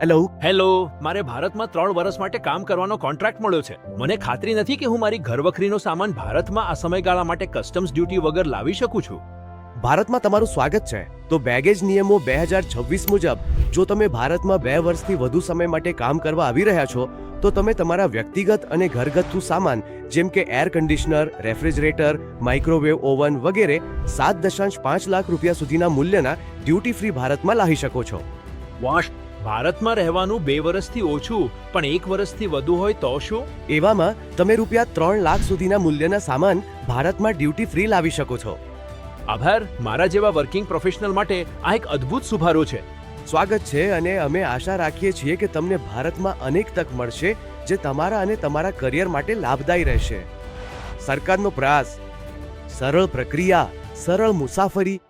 Hello, મારે ભારતમાં 3 વર્ષ માટે કામ કરવાનો કોન્ટ્રાક્ટ મળ્યો છે. મને ખાતરી નથી કે હું મારી ઘરવખરીનો સામાન ભારતમાં આ સમયગાળા માટે કસ્ટમ્સ ડ્યુટી વગર લાવી શકું છું. ભારતમાં તમારું સ્વાગત છે. તો બેગેજ નિયમો 2026 મુજબ જો તમે ભારતમાં 2 વર્ષથી વધુ સમય માટે કામ કરવા આવી રહ્યા છો તો તમે તમારા વ્યક્તિગત અને ઘરગથ્થુ સામાન જેમ કે air conditioner, refrigerator, microwave oven વગેરે 7.5 લાખ રૂપિયા સુધીના મૂલ્યના ડ્યુટી ફ્રી ભારતમાં લાવી શકો છો. વાહ! ભારતમાં રહેવાનું 2 વર્ષથી ઓછું પણ 1 વર્ષથી વધુ હોય તો શું? એવામાં તમે રૂપિયા 3 લાખ સુધીના મૂલ્યના સામાન ભારતમાં ડ્યુટી ફ્રી લાવી શકો છો. આભાર. મારા જેવા વર્કિંગ પ્રોફેશનલ માટે આ એક અદ્ભુત સુધારો છે. સ્વાગત છે અને અમે આશા રાખીએ છીએ કે તમને ભારતમાં અનેક તક મળશે જે તમારા અને તમારા કરિયર માટે લાભદાયી રહેશે. સરકારનો પ્રયાસ, સરળ પ્રક્રિયા, સરળ મુસાફરી